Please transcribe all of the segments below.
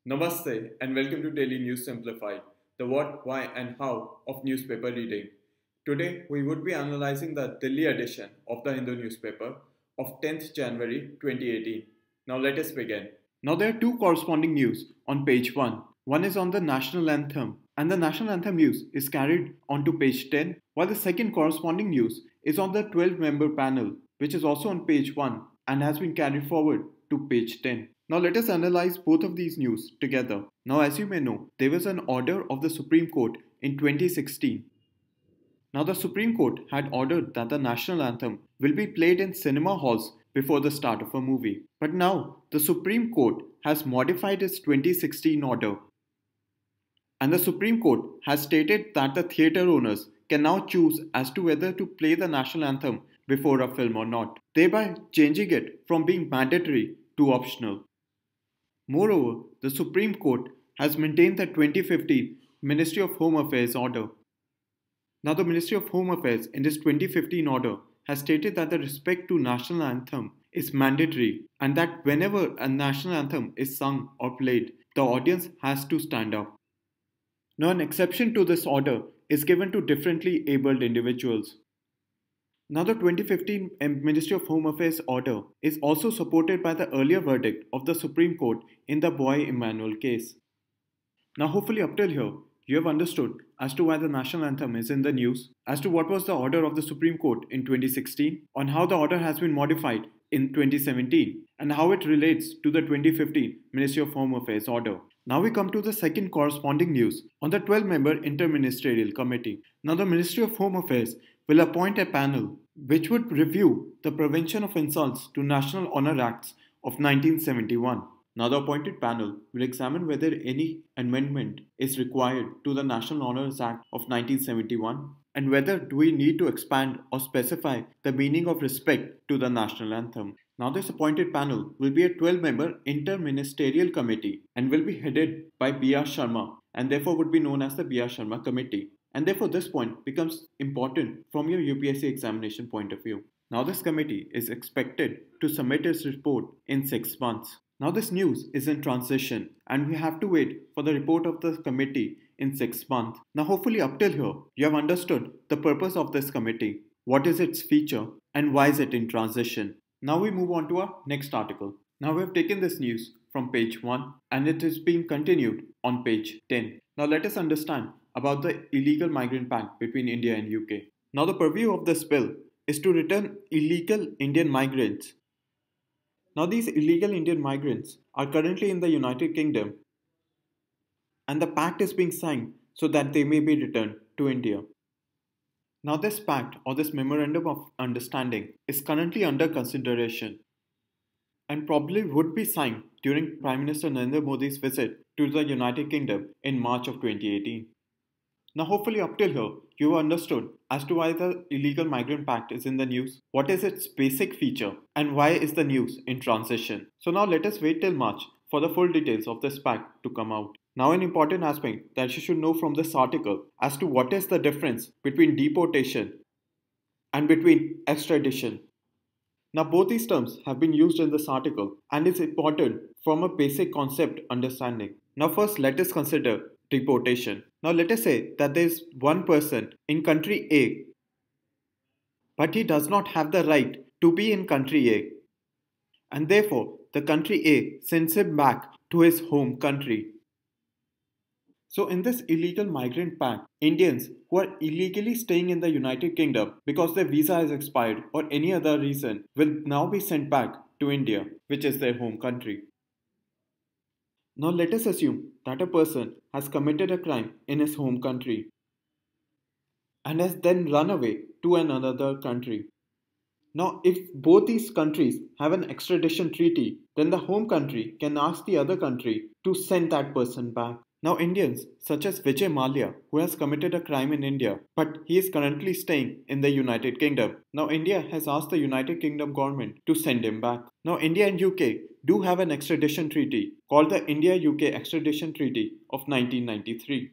Namaste and welcome to Daily News Simplified, the what, why and how of newspaper reading. Today we would be analyzing the Delhi edition of the Hindu newspaper of 10th January 2018. Now let us begin. Now there are two corresponding news on page 1. One is on the national anthem and the national anthem news is carried onto page 10, while the second corresponding news is on the 12-member panel, which is also on page 1 and has been carried forward to page 10. Now let us analyze both of these news together. Now as you may know, there was an order of the Supreme Court in 2016. Now the Supreme Court had ordered that the national anthem will be played in cinema halls before the start of a movie. But now the Supreme Court has modified its 2016 order. And the Supreme Court has stated that the theatre owners can now choose as to whether to play the national anthem before a film or not, thereby changing it from being mandatory to optional. Moreover, the Supreme Court has maintained the 2015 Ministry of Home Affairs order. Now the Ministry of Home Affairs in this 2015 order has stated that the respect to national anthem is mandatory and that whenever a national anthem is sung or played, the audience has to stand up. Now an exception to this order is given to differently abled individuals. Now the 2015 Ministry of Home Affairs order is also supported by the earlier verdict of the Supreme Court in the Boy Emmanuel case. Now hopefully up till here, you have understood as to why the national anthem is in the news, as to what was the order of the Supreme Court in 2016, on how the order has been modified in 2017, and how it relates to the 2015 Ministry of Home Affairs order. Now we come to the second corresponding news on the 12-member Interministerial Committee. Now the Ministry of Home Affairs will appoint a panel which would review the Prevention of Insults to National Honour Acts of 1971. Now the appointed panel will examine whether any amendment is required to the National Honours Act of 1971 and whether do we need to expand or specify the meaning of respect to the national anthem. Now this appointed panel will be a 12-member interministerial committee and will be headed by B.R. Sharma and therefore would be known as the B.R. Sharma Committee. And therefore this point becomes important from your UPSC examination point of view. Now this committee is expected to submit its report in 6 months. Now this news is in transition and we have to wait for the report of the committee in 6 months. Now hopefully up till here you have understood the purpose of this committee, what is its feature and why is it in transition. Now we move on to our next article. Now we have taken this news from page 1 and it is being continued on page 10. Now let us understand about the illegal migrant pact between India and UK. Now the purview of this bill is to return illegal Indian migrants. Now these illegal Indian migrants are currently in the United Kingdom and the pact is being signed so that they may be returned to India. Now this pact or this memorandum of understanding is currently under consideration and probably would be signed during Prime Minister Narendra Modi's visit to the United Kingdom in March of 2018. Now hopefully up till here, you have understood as to why the Illegal Migrant Pact is in the news, what is its basic feature, and why is the news in transition. So now let us wait till March for the full details of this pact to come out. Now an important aspect that you should know from this article as to what is the difference between deportation and between extradition. Now both these terms have been used in this article and it's important from a basic concept understanding. Now first let us consider deportation. Now let us say that there is one person in country A, but he does not have the right to be in country A, and therefore the country A sends him back to his home country. So in this illegal migrant pact, Indians who are illegally staying in the United Kingdom because their visa has expired or any other reason will now be sent back to India, which is their home country. Now let us assume that a person has committed a crime in his home country and has then run away to another country. Now if both these countries have an extradition treaty, then the home country can ask the other country to send that person back. Now Indians such as Vijay Mallya, who has committed a crime in India but he is currently staying in the United Kingdom. Now India has asked the United Kingdom government to send him back. Now India and UK do have an extradition treaty called the India-UK Extradition Treaty of 1993.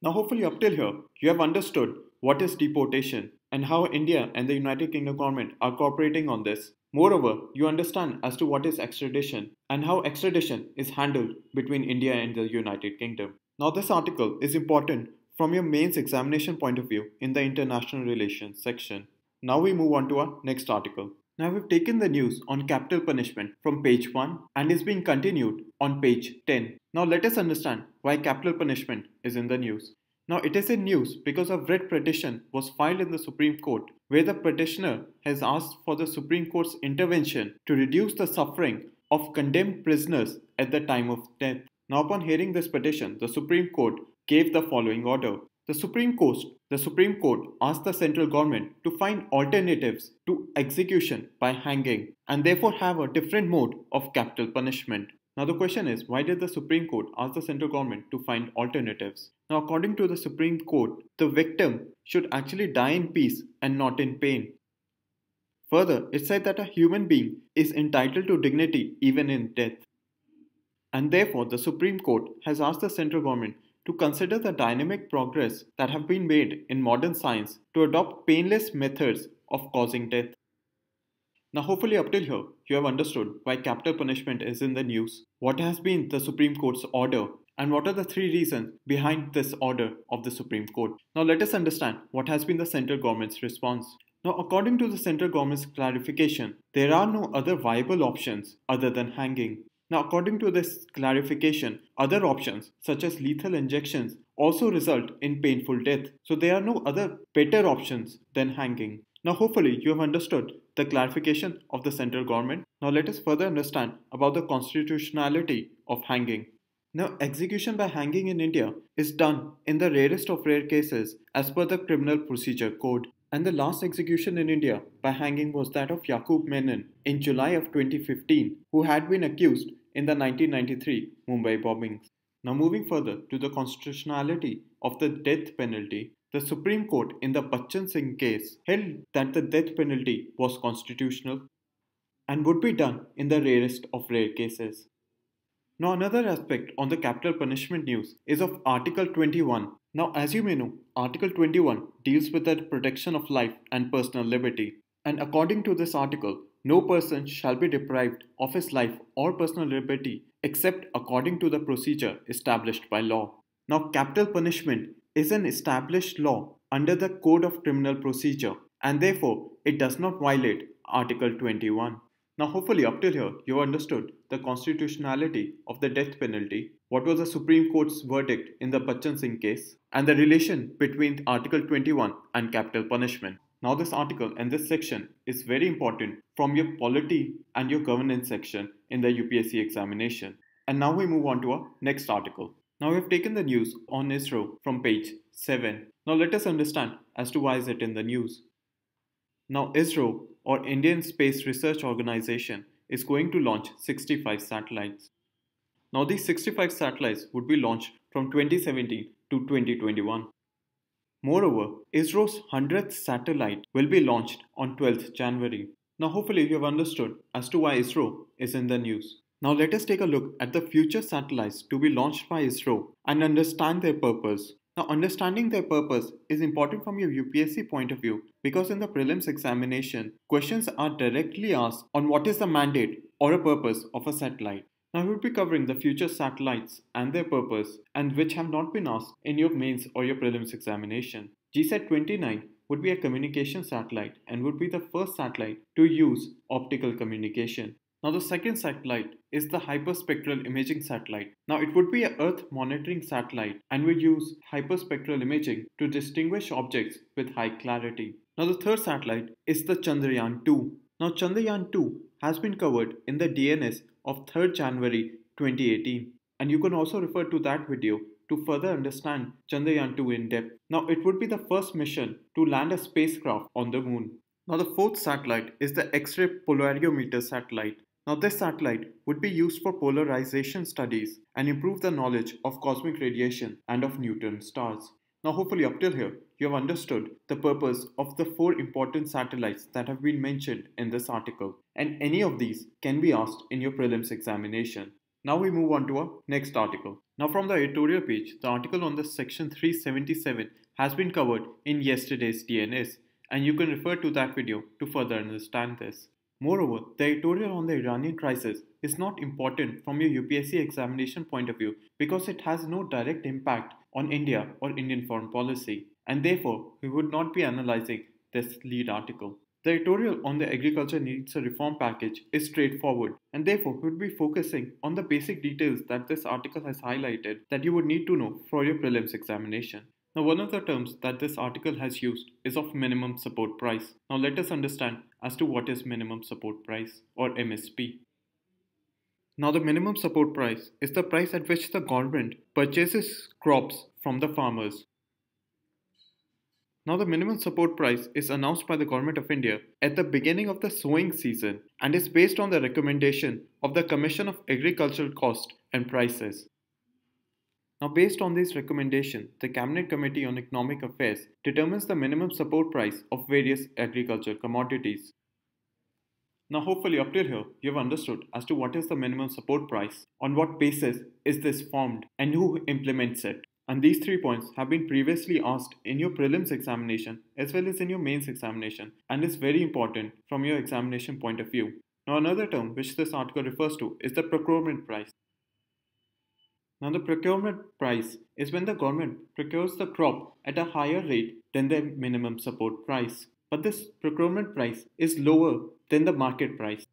Now hopefully up till here you have understood what is deportation and how India and the United Kingdom government are cooperating on this. Moreover, you understand as to what is extradition and how extradition is handled between India and the United Kingdom. Now, this article is important from your mains examination point of view in the international relations section. Now we move on to our next article. Now we've taken the news on capital punishment from page 1 and is being continued on page 10. Now let us understand why capital punishment is in the news. Now it is in news because a writ petition was filed in the Supreme Court where the petitioner has asked for the Supreme Court's intervention to reduce the suffering of condemned prisoners at the time of death. Now upon hearing this petition, the Supreme Court gave the following order. The Supreme Court asked the central government to find alternatives to execution by hanging and therefore have a different mode of capital punishment. Now the question is, why did the Supreme Court ask the central government to find alternatives? Now according to the Supreme Court, the victim should actually die in peace and not in pain. Further, it said that a human being is entitled to dignity even in death. And therefore, the Supreme Court has asked the central government to consider the dynamic progress that have been made in modern science to adopt painless methods of causing death. Now hopefully up till here, you have understood why capital punishment is in the news, what has been the Supreme Court's order, and what are the 3 reasons behind this order of the Supreme Court. Now let us understand what has been the central government's response. Now according to the central government's clarification, there are no other viable options other than hanging. Now, according to this clarification, other options such as lethal injections also result in painful death. So there are no other better options than hanging. Now, hopefully you have understood the clarification of the central government. Now, let us further understand about the constitutionality of hanging. Now, execution by hanging in India is done in the rarest of rare cases as per the Criminal Procedure Code. And the last execution in India by hanging was that of Yaqub Menon in July of 2015, who had been accused in the 1993 Mumbai bombings. Now moving further to the constitutionality of the death penalty, the Supreme Court in the Bachchan Singh case held that the death penalty was constitutional and would be done in the rarest of rare cases. Now another aspect on the capital punishment news is of Article 21. Now as you may know, Article 21 deals with the protection of life and personal liberty. And according to this article, no person shall be deprived of his life or personal liberty except according to the procedure established by law. Now capital punishment is an established law under the Code of Criminal Procedure and therefore it does not violate Article 21. Now hopefully up till here you understood the constitutionality of the death penalty, what was the Supreme Court's verdict in the Bachchan Singh case, and the relation between Article 21 and capital punishment. Now this article and this section is very important from your polity and your governance section in the UPSC examination. And now we move on to our next article. Now we have taken the news on ISRO from page 7. Now let us understand as to why is it in the news. Now ISRO, or Indian Space Research Organization, is going to launch 65 satellites. Now these 65 satellites would be launched from 2017 to 2021. Moreover, ISRO's 100th satellite will be launched on 12th January. Now hopefully you have understood as to why ISRO is in the news. Now let us take a look at the future satellites to be launched by ISRO and understand their purpose. Now understanding their purpose is important from your UPSC point of view because in the prelims examination, questions are directly asked on what is the mandate or a purpose of a satellite. Now we will be covering the future satellites and their purpose and which have not been asked in your mains or your prelims examination. GSAT 29 would be a communication satellite and would be the first satellite to use optical communication. Now the second satellite is the hyperspectral imaging satellite. Now it would be an Earth monitoring satellite and would use hyperspectral imaging to distinguish objects with high clarity. Now the third satellite is the Chandrayaan-2. Now Chandrayaan-2 has been covered in the DNS of 3rd January 2018 and you can also refer to that video to further understand Chandrayaan-2 in depth. Now it would be the first mission to land a spacecraft on the moon. Now the fourth satellite is the X-ray Polariometer satellite. Now this satellite would be used for polarization studies and improve the knowledge of cosmic radiation and of neutron stars. Now hopefully up till here you have understood the purpose of the 4 important satellites that have been mentioned in this article, and any of these can be asked in your prelims examination. Now we move on to our next article. Now from the editorial page, the article on the section 377 has been covered in yesterday's DNS and you can refer to that video to further understand this. Moreover, the editorial on the Iranian crisis is not important from your UPSC examination point of view because it has no direct impact on India or Indian foreign policy, and therefore we would not be analyzing this lead article. The editorial on the agriculture needs a reform package is straightforward, and therefore we would be focusing on the basic details that this article has highlighted that you would need to know for your prelims examination. Now, one of the terms that this article has used is of minimum support price. Now, let us understand as to what is minimum support price or MSP. Now, the minimum support price is the price at which the government purchases crops from the farmers. Now, the minimum support price is announced by the Government of India at the beginning of the sowing season and is based on the recommendation of the Commission of Agricultural Cost and Prices. Now, based on this recommendation, the Cabinet Committee on Economic Affairs determines the minimum support price of various agricultural commodities. Now, hopefully up till here, you have understood as to what is the minimum support price, on what basis is this formed, and who implements it. And these 3 points have been previously asked in your prelims examination as well as in your mains examination and is very important from your examination point of view. Now, another term which this article refers to is the procurement price. Now, the procurement price is when the government procures the crop at a higher rate than the minimum support price. But this procurement price is lower than the market price.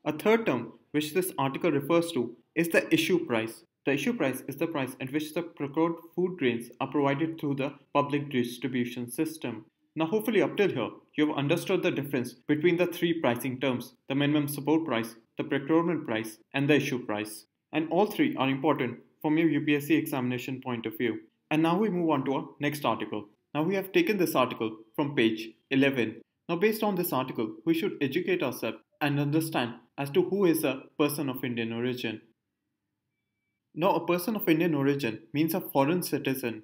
A third term which this article refers to is the issue price. The issue price is the price at which the procured food grains are provided through the public distribution system. Now, hopefully up till here, you have understood the difference between the 3 pricing terms, the minimum support price, the procurement price, and the issue price. And all 3 are important from your UPSC examination point of view. And now we move on to our next article. Now we have taken this article from page 11. Now based on this article, we should educate ourselves and understand as to who is a person of Indian origin. Now a person of Indian origin means a foreign citizen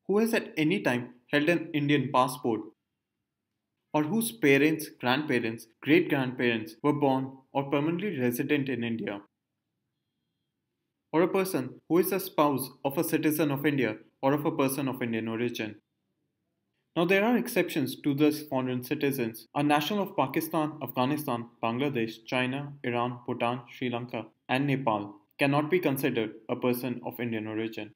who has at any time held an Indian passport or whose parents, grandparents, great-grandparents were born or permanently resident in India, or a person who is a spouse of a citizen of India or of a person of Indian origin. Now there are exceptions to these foreign citizens. A national of Pakistan, Afghanistan, Bangladesh, China, Iran, Bhutan, Sri Lanka and Nepal cannot be considered a person of Indian origin.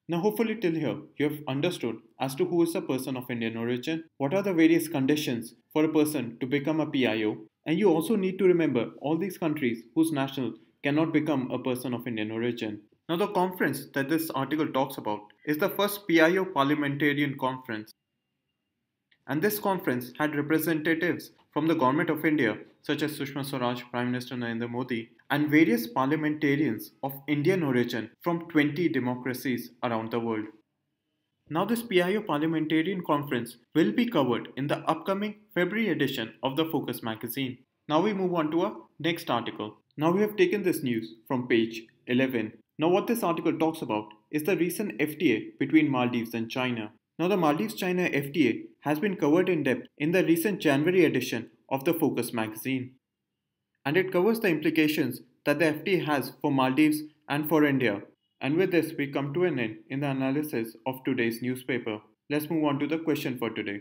Now hopefully till here you have understood as to who is a person of Indian origin, what are the various conditions for a person to become a PIO, and you also need to remember all these countries whose nationals cannot become a person of Indian origin. Now the conference that this article talks about is the first PIO Parliamentarian Conference. And this conference had representatives from the Government of India such as Sushma Swaraj, Prime Minister Narendra Modi, and various parliamentarians of Indian origin from 20 democracies around the world. Now this PIO Parliamentarian Conference will be covered in the upcoming February edition of the Focus magazine. Now we move on to our next article. Now we have taken this news from page 11. Now what this article talks about is the recent FTA between Maldives and China. Now the Maldives-China FTA has been covered in depth in the recent January edition of the Focus magazine. And it covers the implications that the FTA has for Maldives and for India. And with this we come to an end in the analysis of today's newspaper. Let's move on to the question for today.